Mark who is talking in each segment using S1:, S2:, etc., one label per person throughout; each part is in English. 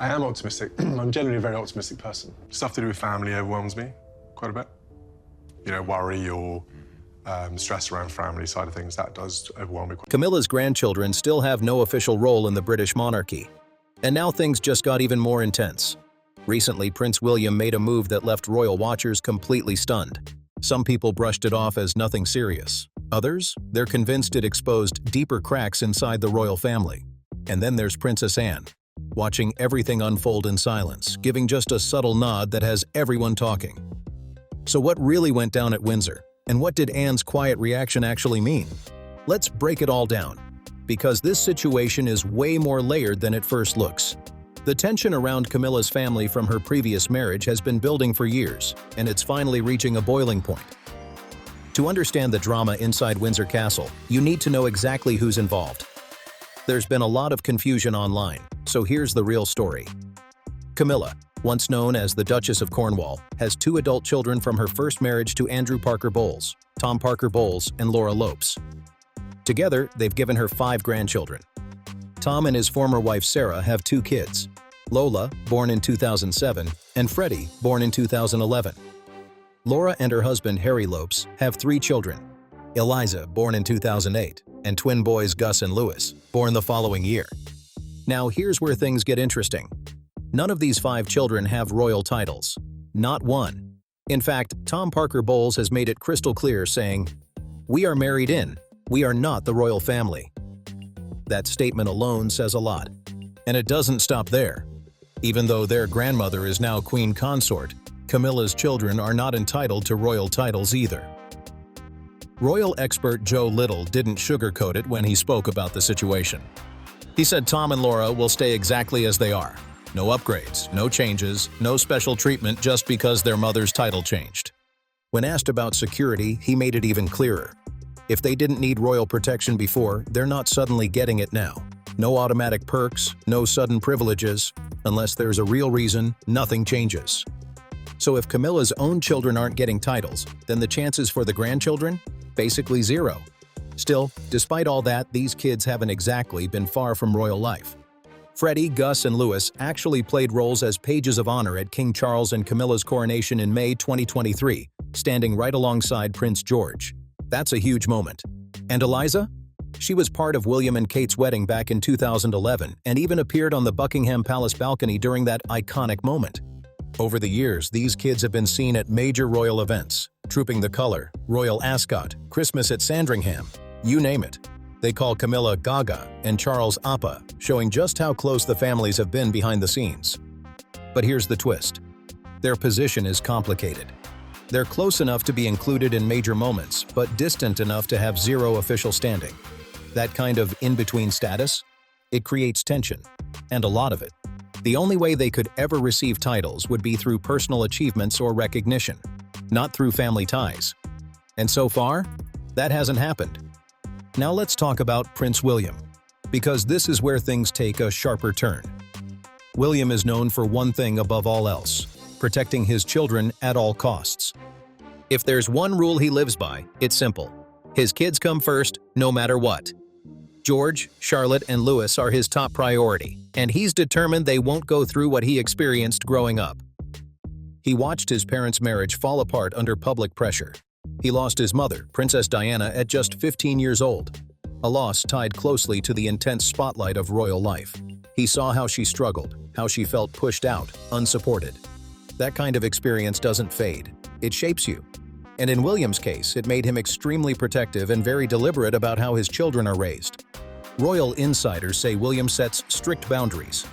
S1: I am optimistic. I'm generally a very optimistic person. Stuff to do with family overwhelms me quite a bit. You know, worry or stress around family side of things, that does overwhelm me.
S2: Camilla's grandchildren still have no official role in the British monarchy. And now things just got even more intense. Recently, Prince William made a move that left royal watchers completely stunned. Some people brushed it off as nothing serious. Others, they're convinced it exposed deeper cracks inside the royal family. And then there's Princess Anne, watching everything unfold in silence, giving just a subtle nod that has everyone talking. So what really went down at Windsor? And what did Anne's quiet reaction actually mean? Let's break it all down, because this situation is way more layered than it first looks. The tension around Camilla's family from her previous marriage has been building for years, and it's finally reaching a boiling point. To understand the drama inside Windsor Castle, you need to know exactly who's involved. There's been a lot of confusion online, so here's the real story. Camilla, once known as the Duchess of Cornwall, has 2 adult children from her first marriage to Andrew Parker Bowles, Tom Parker Bowles, and Laura Lopes. Together, they've given her 5 grandchildren. Tom and his former wife Sarah have 2 kids, Lola, born in 2007, and Freddie, born in 2011. Laura and her husband Harry Lopes have 3 children, Eliza, born in 2008, and twin boys Gus and Lewis, born the following year. Now here's where things get interesting. None of these 5 children have royal titles. Not one. In fact, Tom Parker Bowles has made it crystal clear, saying, "We are married in. We are not the royal family." That statement alone says a lot. And it doesn't stop there. Even though their grandmother is now queen consort, Camilla's children are not entitled to royal titles either. Royal expert Joe Little didn't sugarcoat it when he spoke about the situation. He said Tom and Laura will stay exactly as they are. No upgrades, no changes, no special treatment just because their mother's title changed. When asked about security, he made it even clearer. If they didn't need royal protection before, they're not suddenly getting it now. No automatic perks, no sudden privileges. Unless there's a real reason, nothing changes. So if Camilla's own children aren't getting titles, then the chances for the grandchildren? Basically zero. Still, despite all that, these kids haven't exactly been far from royal life. Freddie, Gus, and Lewis actually played roles as pages of honor at King Charles and Camilla's coronation in May 2023, standing right alongside Prince George. That's a huge moment. And Eliza? She was part of William and Kate's wedding back in 2011 and even appeared on the Buckingham Palace balcony during that iconic moment. Over the years, these kids have been seen at major royal events, Trooping the Color, Royal Ascot, Christmas at Sandringham, you name it. They call Camilla Gaga and Charles Appa, showing just how close the families have been behind the scenes. But here's the twist. Their position is complicated. They're close enough to be included in major moments, but distant enough to have zero official standing. That kind of in-between status? It creates tension, and a lot of it. The only way they could ever receive titles would be through personal achievements or recognition, not through family ties. And so far, that hasn't happened. Now let's talk about Prince William, because this is where things take a sharper turn. William is known for one thing above all else: protecting his children at all costs. If there's one rule he lives by, it's simple. His kids come first, no matter what. George, Charlotte, and Louis are his top priority, and he's determined they won't go through what he experienced growing up. He watched his parents' marriage fall apart under public pressure. He lost his mother, Princess Diana, at just 15 years old, a loss tied closely to the intense spotlight of royal life. He saw how she struggled, how she felt pushed out, unsupported. That kind of experience doesn't fade. It shapes you. And in William's case, it made him extremely protective and very deliberate about how his children are raised. Royal insiders say William sets strict boundaries,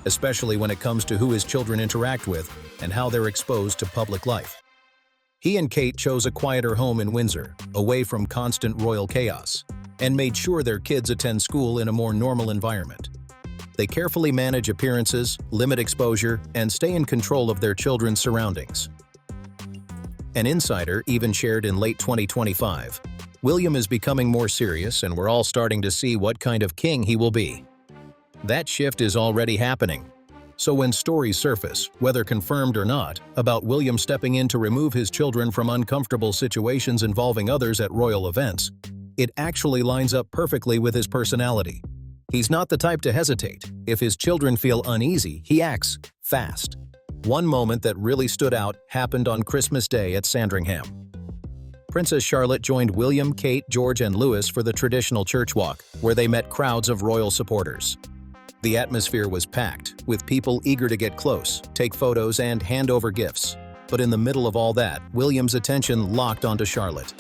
S2: especially when it comes to who his children interact with and how they're exposed to public life. He and Kate chose a quieter home in Windsor, away from constant royal chaos, and made sure their kids attend school in a more normal environment. They carefully manage appearances, limit exposure, and stay in control of their children's surroundings. An insider even shared in late 2025, William is becoming more serious and we're all starting to see what kind of king he will be. That shift is already happening. So when stories surface, whether confirmed or not, about William stepping in to remove his children from uncomfortable situations involving others at royal events, it actually lines up perfectly with his personality. He's not the type to hesitate. If his children feel uneasy, he acts fast. One moment that really stood out happened on Christmas Day at Sandringham. Princess Charlotte joined William, Kate, George, and Louis for the traditional church walk, where they met crowds of royal supporters. The atmosphere was packed, with people eager to get close, take photos, and hand over gifts. But in the middle of all that, William's attention locked onto Charlotte.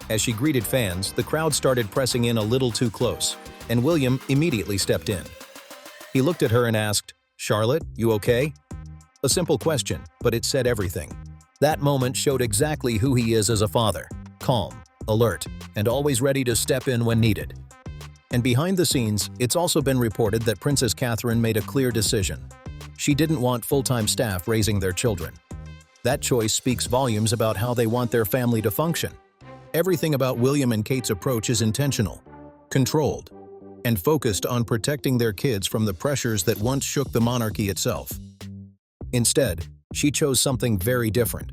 S2: As she greeted fans, the crowd started pressing in a little too close, and William immediately stepped in. He looked at her and asked, "Charlotte, you okay?" A simple question, but it said everything. That moment showed exactly who he is as a father: calm, alert, and always ready to step in when needed. And behind the scenes, it's also been reported that Princess Catherine made a clear decision. She didn't want full-time staff raising their children. That choice speaks volumes about how they want their family to function. Everything about William and Kate's approach is intentional, controlled, and focused on protecting their kids from the pressures that once shook the monarchy itself. Instead, she chose something very different: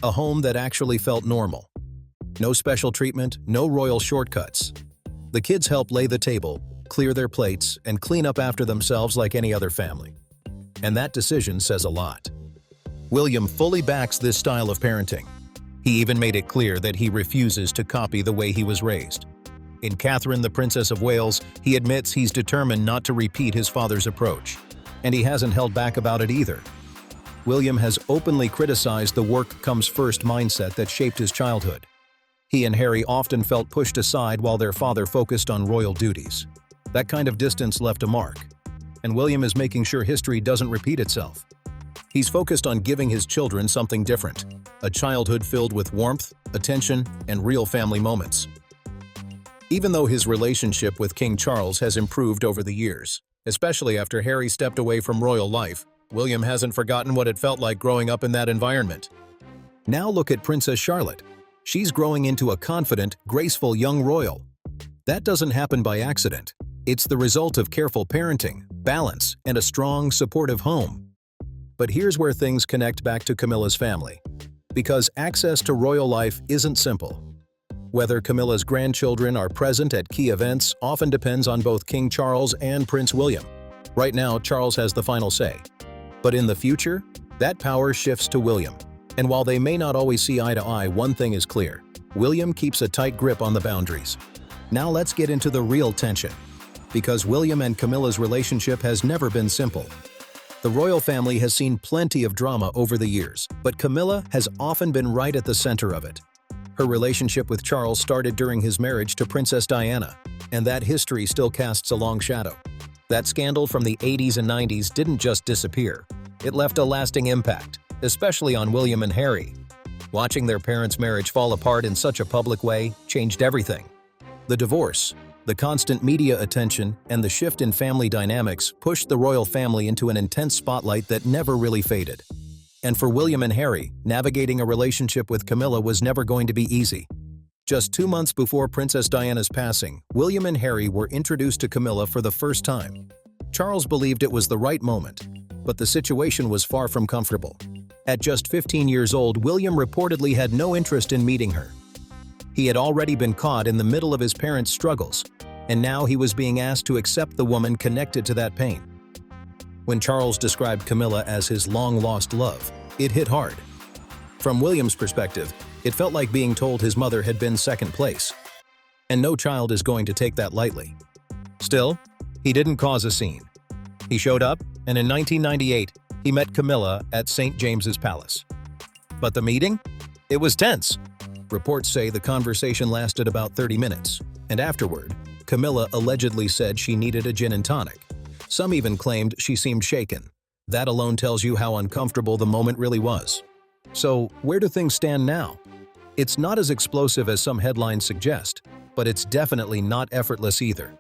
S2: a home that actually felt normal. No special treatment, no royal shortcuts. The kids help lay the table, clear their plates, and clean up after themselves like any other family. And that decision says a lot. William fully backs this style of parenting. He even made it clear that he refuses to copy the way he was raised. In Catherine, the Princess of Wales, he admits he's determined not to repeat his father's approach. And he hasn't held back about it either. William has openly criticized the work-comes-first mindset that shaped his childhood. He and Harry often felt pushed aside while their father focused on royal duties. That kind of distance left a mark, and William is making sure history doesn't repeat itself. He's focused on giving his children something different: a childhood filled with warmth, attention, and real family moments. Even though his relationship with King Charles has improved over the years, especially after Harry stepped away from royal life, William hasn't forgotten what it felt like growing up in that environment. Now look at Princess Charlotte. She's growing into a confident, graceful young royal. That doesn't happen by accident. It's the result of careful parenting, balance, and a strong, supportive home. But here's where things connect back to Camilla's family. Because access to royal life isn't simple. Whether Camilla's grandchildren are present at key events often depends on both King Charles and Prince William. Right now, Charles has the final say. But in the future, that power shifts to William. And while they may not always see eye to eye, one thing is clear: William keeps a tight grip on the boundaries. Now let's get into the real tension. Because William and Camilla's relationship has never been simple. The royal family has seen plenty of drama over the years, but Camilla has often been right at the center of it. Her relationship with Charles started during his marriage to Princess Diana, and that history still casts a long shadow. That scandal from the 80s and 90s didn't just disappear. It left a lasting impact, especially on William and Harry. Watching their parents' marriage fall apart in such a public way changed everything. The divorce, the constant media attention, and the shift in family dynamics pushed the royal family into an intense spotlight that never really faded. And for William and Harry, navigating a relationship with Camilla was never going to be easy. Just 2 months before Princess Diana's passing, William and Harry were introduced to Camilla for the first time. Charles believed it was the right moment, but the situation was far from comfortable. At just 15 years old, William reportedly had no interest in meeting her. He had already been caught in the middle of his parents' struggles, and now he was being asked to accept the woman connected to that pain. When Charles described Camilla as his long-lost love, it hit hard. From William's perspective, it felt like being told his mother had been second place. And no child is going to take that lightly. Still, he didn't cause a scene. He showed up, and in 1998, he met Camilla at St. James's Palace. But the meeting? It was tense. Reports say the conversation lasted about 30 minutes, and afterward, Camilla allegedly said she needed a gin and tonic. Some even claimed she seemed shaken. That alone tells you how uncomfortable the moment really was. So, where do things stand now? It's not as explosive as some headlines suggest, but it's definitely not effortless either.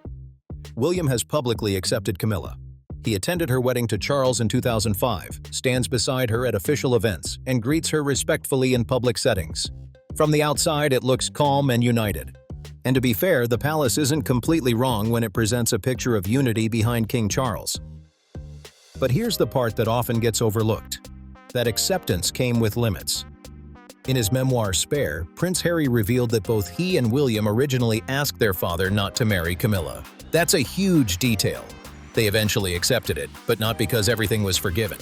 S2: William has publicly accepted Camilla. He attended her wedding to Charles in 2005, stands beside her at official events, and greets her respectfully in public settings. From the outside, it looks calm and united. And to be fair, the palace isn't completely wrong when it presents a picture of unity behind King Charles. But here's the part that often gets overlooked. That acceptance came with limits. In his memoir Spare, Prince Harry revealed that both he and William originally asked their father not to marry Camilla. That's a huge detail. They eventually accepted it, but not because everything was forgiven.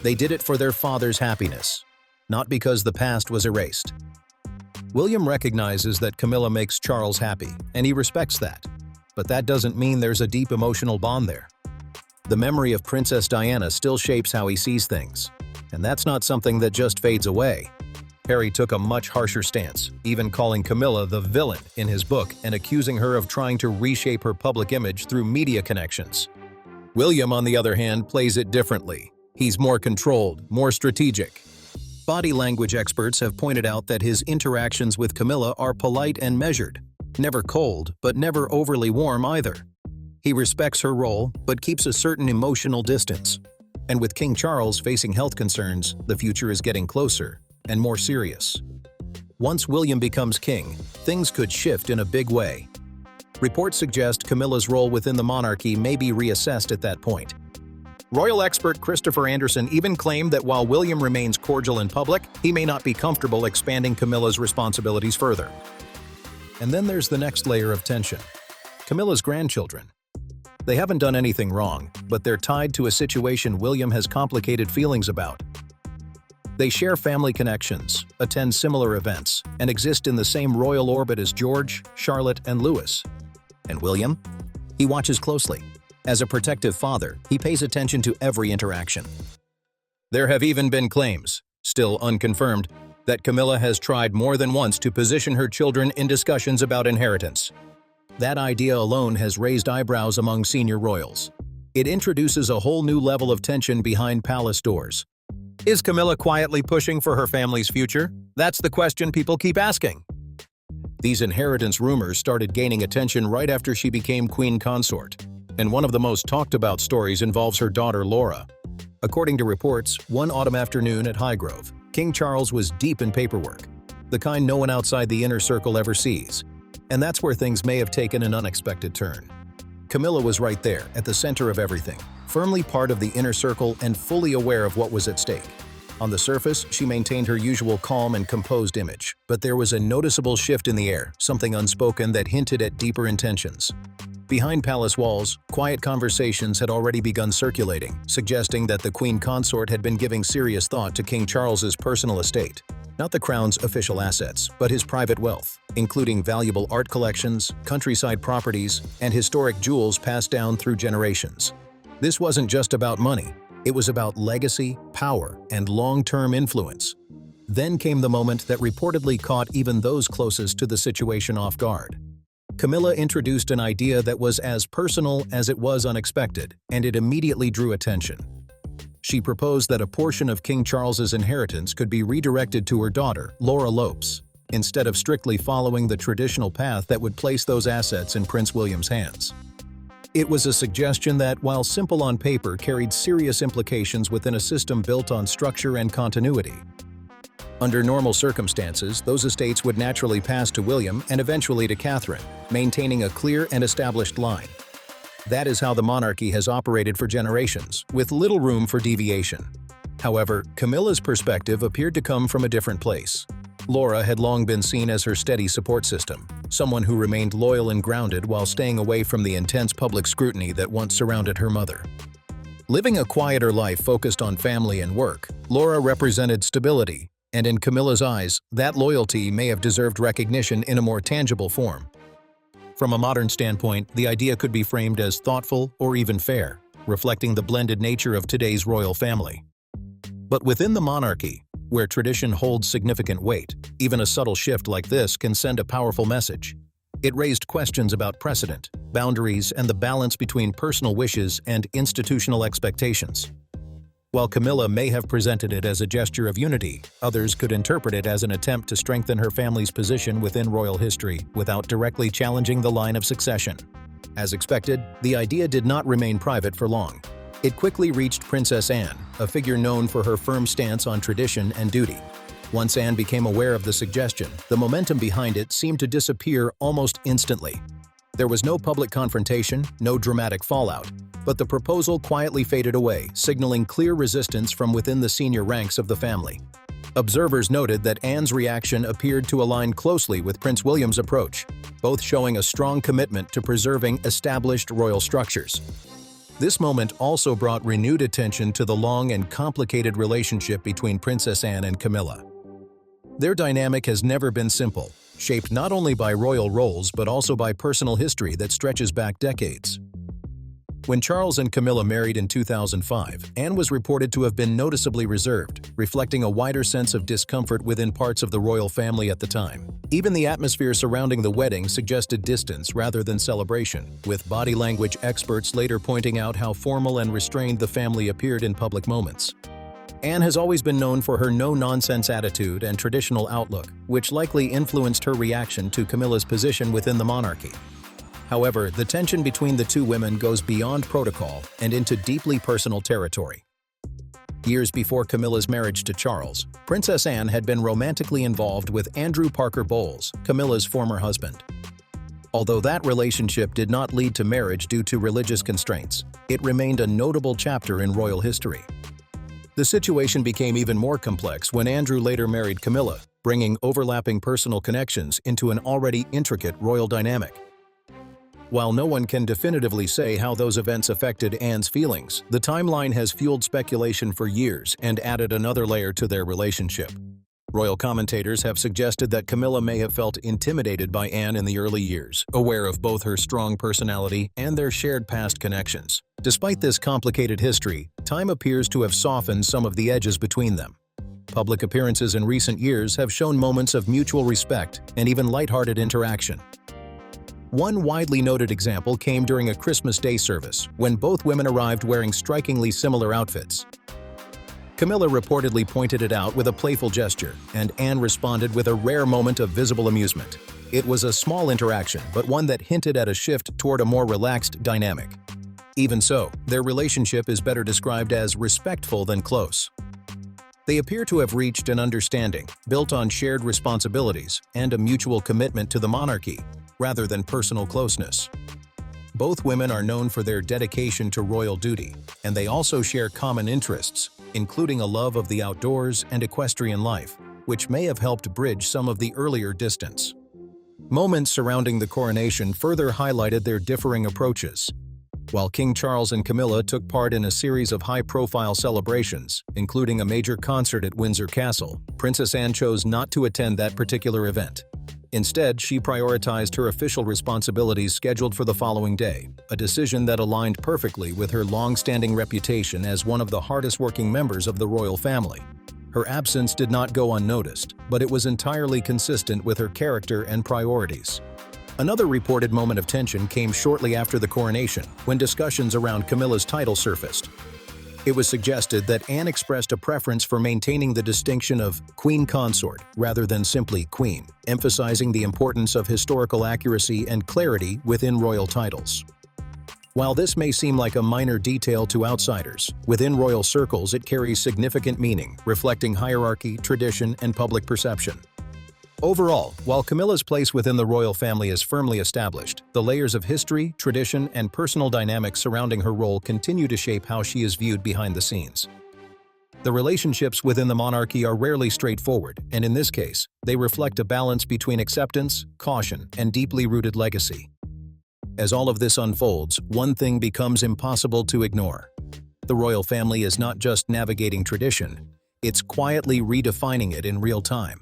S2: They did it for their father's happiness, not because the past was erased. William recognizes that Camilla makes Charles happy, and he respects that. But that doesn't mean there's a deep emotional bond there. The memory of Princess Diana still shapes how he sees things, and that's not something that just fades away. Harry took a much harsher stance, even calling Camilla the villain in his book and accusing her of trying to reshape her public image through media connections. William, on the other hand, plays it differently. He's more controlled, more strategic. Body language experts have pointed out that his interactions with Camilla are polite and measured, never cold, but never overly warm either. He respects her role, but keeps a certain emotional distance. And with King Charles facing health concerns, the future is getting closer and more serious. Once William becomes king, things could shift in a big way. Reports suggest Camilla's role within the monarchy may be reassessed at that point. Royal expert Christopher Anderson even claimed that while William remains cordial in public, he may not be comfortable expanding Camilla's responsibilities further. And then there's the next layer of tension. Camilla's grandchildren. They haven't done anything wrong, but they're tied to a situation William has complicated feelings about. They share family connections, attend similar events, and exist in the same royal orbit as George, Charlotte, and Louis. And William? He watches closely. As a protective father, he pays attention to every interaction. There have even been claims, still unconfirmed, that Camilla has tried more than once to position her children in discussions about inheritance. That idea alone has raised eyebrows among senior royals. It introduces a whole new level of tension behind palace doors. Is Camilla quietly pushing for her family's future? That's the question people keep asking. These inheritance rumors started gaining attention right after she became queen consort, and one of the most talked about stories involves her daughter Laura. According to reports, one autumn afternoon at Highgrove, King Charles was deep in paperwork, the kind no one outside the inner circle ever sees. And that's where things may have taken an unexpected turn. Camilla was right there, at the center of everything, firmly part of the inner circle and fully aware of what was at stake. On the surface, she maintained her usual calm and composed image, but there was a noticeable shift in the air, something unspoken that hinted at deeper intentions. Behind palace walls, quiet conversations had already begun circulating, suggesting that the queen consort had been giving serious thought to King Charles's personal estate. Not the crown's official assets, but his private wealth, including valuable art collections, countryside properties, and historic jewels passed down through generations. This wasn't just about money. It was about legacy, power, and long-term influence. Then came the moment that reportedly caught even those closest to the situation off guard. Camilla introduced an idea that was as personal as it was unexpected, and it immediately drew attention. She proposed that a portion of King Charles's inheritance could be redirected to her daughter, Laura Lopes, instead of strictly following the traditional path that would place those assets in Prince William's hands. It was a suggestion that, while simple on paper, carried serious implications within a system built on structure and continuity. Under normal circumstances, those estates would naturally pass to William and eventually to Catherine, maintaining a clear and established line. That is how the monarchy has operated for generations, with little room for deviation. However, Camilla's perspective appeared to come from a different place. Laura had long been seen as her steady support system, someone who remained loyal and grounded while staying away from the intense public scrutiny that once surrounded her mother. Living a quieter life focused on family and work, Laura represented stability, and in Camilla's eyes, that loyalty may have deserved recognition in a more tangible form. From a modern standpoint, the idea could be framed as thoughtful or even fair, reflecting the blended nature of today's royal family. But within the monarchy, where tradition holds significant weight, even a subtle shift like this can send a powerful message. It raised questions about precedent, boundaries, and the balance between personal wishes and institutional expectations. While Camilla may have presented it as a gesture of unity, others could interpret it as an attempt to strengthen her family's position within royal history without directly challenging the line of succession. As expected, the idea did not remain private for long. It quickly reached Princess Anne, a figure known for her firm stance on tradition and duty. Once Anne became aware of the suggestion, the momentum behind it seemed to disappear almost instantly. There was no public confrontation, no dramatic fallout, but the proposal quietly faded away, signaling clear resistance from within the senior ranks of the family. Observers noted that Anne's reaction appeared to align closely with Prince William's approach, both showing a strong commitment to preserving established royal structures. This moment also brought renewed attention to the long and complicated relationship between Princess Anne and Camilla. Their dynamic has never been simple, shaped not only by royal roles but also by personal history that stretches back decades. When Charles and Camilla married in 2005, Anne was reported to have been noticeably reserved, reflecting a wider sense of discomfort within parts of the royal family at the time. Even the atmosphere surrounding the wedding suggested distance rather than celebration, with body language experts later pointing out how formal and restrained the family appeared in public moments. Anne has always been known for her no-nonsense attitude and traditional outlook, which likely influenced her reaction to Camilla's position within the monarchy. However, the tension between the two women goes beyond protocol and into deeply personal territory. Years before Camilla's marriage to Charles, Princess Anne had been romantically involved with Andrew Parker Bowles, Camilla's former husband. Although that relationship did not lead to marriage due to religious constraints, it remained a notable chapter in royal history. The situation became even more complex when Andrew later married Camilla, bringing overlapping personal connections into an already intricate royal dynamic. While no one can definitively say how those events affected Anne's feelings, the timeline has fueled speculation for years and added another layer to their relationship. Royal commentators have suggested that Camilla may have felt intimidated by Anne in the early years, aware of both her strong personality and their shared past connections. Despite this complicated history, time appears to have softened some of the edges between them. Public appearances in recent years have shown moments of mutual respect and even lighthearted interaction. One widely noted example came during a Christmas Day service, when both women arrived wearing strikingly similar outfits. Camilla reportedly pointed it out with a playful gesture, and Anne responded with a rare moment of visible amusement. It was a small interaction, but one that hinted at a shift toward a more relaxed dynamic. Even so, their relationship is better described as respectful than close. They appear to have reached an understanding, built on shared responsibilities and a mutual commitment to the monarchy, rather than personal closeness. Both women are known for their dedication to royal duty, and they also share common interests, including a love of the outdoors and equestrian life, which may have helped bridge some of the earlier distance. Moments surrounding the coronation further highlighted their differing approaches. While King Charles and Camilla took part in a series of high-profile celebrations, including a major concert at Windsor Castle, Princess Anne chose not to attend that particular event. Instead, she prioritized her official responsibilities scheduled for the following day, a decision that aligned perfectly with her long-standing reputation as one of the hardest-working members of the royal family. Her absence did not go unnoticed, but it was entirely consistent with her character and priorities. Another reported moment of tension came shortly after the coronation, when discussions around Camilla's title surfaced. It was suggested that Anne expressed a preference for maintaining the distinction of Queen Consort rather than simply Queen, emphasizing the importance of historical accuracy and clarity within royal titles. While this may seem like a minor detail to outsiders, within royal circles it carries significant meaning, reflecting hierarchy, tradition, and public perception. Overall, while Camilla's place within the royal family is firmly established, the layers of history, tradition, and personal dynamics surrounding her role continue to shape how she is viewed behind the scenes. The relationships within the monarchy are rarely straightforward, and in this case, they reflect a balance between acceptance, caution, and deeply rooted legacy. As all of this unfolds, one thing becomes impossible to ignore. The royal family is not just navigating tradition, it's quietly redefining it in real time.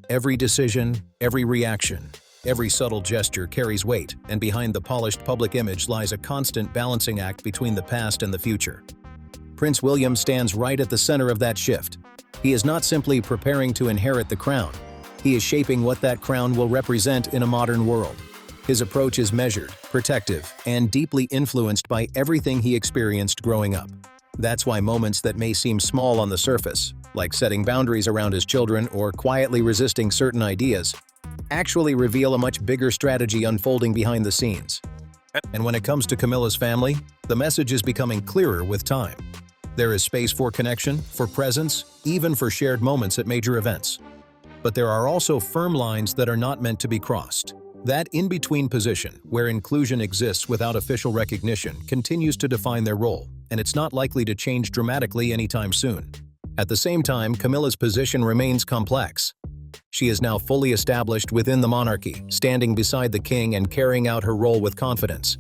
S2: Every decision, every reaction, every subtle gesture carries weight, and behind the polished public image lies a constant balancing act between the past and the future. Prince William stands right at the center of that shift. He is not simply preparing to inherit the crown. He is shaping what that crown will represent in a modern world. His approach is measured, protective, and deeply influenced by everything he experienced growing up. That's why moments that may seem small on the surface, like setting boundaries around his children or quietly resisting certain ideas, actually reveal a much bigger strategy unfolding behind the scenes. And when it comes to Camilla's family, the message is becoming clearer with time. There is space for connection, for presence, even for shared moments at major events. But there are also firm lines that are not meant to be crossed. That in-between position, where inclusion exists without official recognition, continues to define their role, and it's not likely to change dramatically anytime soon. At the same time, Camilla's position remains complex. She is now fully established within the monarchy, standing beside the king and carrying out her role with confidence.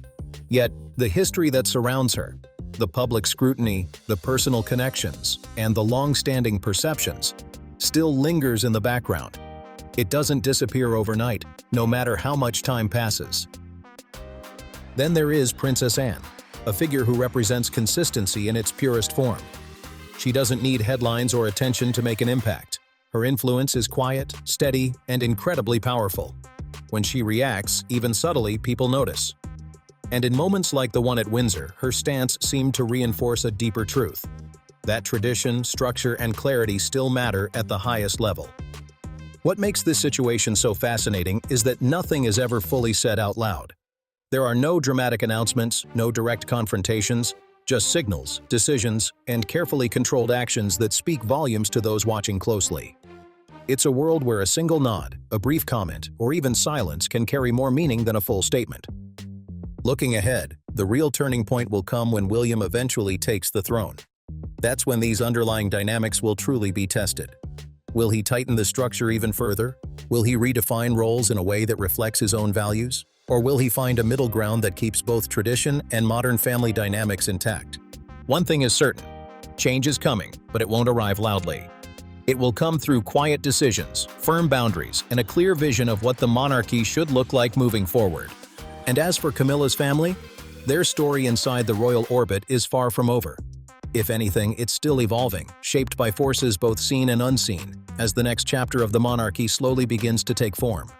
S2: Yet, the history that surrounds her, the public scrutiny, the personal connections, and the long-standing perceptions, still lingers in the background. It doesn't disappear overnight, no matter how much time passes. Then there is Princess Anne, a figure who represents consistency in its purest form. She doesn't need headlines or attention to make an impact. Her influence is quiet, steady, and incredibly powerful. When she reacts, even subtly, people notice. And in moments like the one at Windsor, her stance seemed to reinforce a deeper truth. That tradition, structure, and clarity still matter at the highest level. What makes this situation so fascinating is that nothing is ever fully said out loud. There are no dramatic announcements, no direct confrontations, just signals, decisions, and carefully controlled actions that speak volumes to those watching closely. It's a world where a single nod, a brief comment, or even silence can carry more meaning than a full statement. Looking ahead, the real turning point will come when William eventually takes the throne. That's when these underlying dynamics will truly be tested. Will he tighten the structure even further? Will he redefine roles in a way that reflects his own values? Or will he find a middle ground that keeps both tradition and modern family dynamics intact? One thing is certain: change is coming, but it won't arrive loudly. It will come through quiet decisions, firm boundaries, and a clear vision of what the monarchy should look like moving forward. And as for Camilla's family, their story inside the royal orbit is far from over. If anything, it's still evolving, shaped by forces both seen and unseen, as the next chapter of the monarchy slowly begins to take form.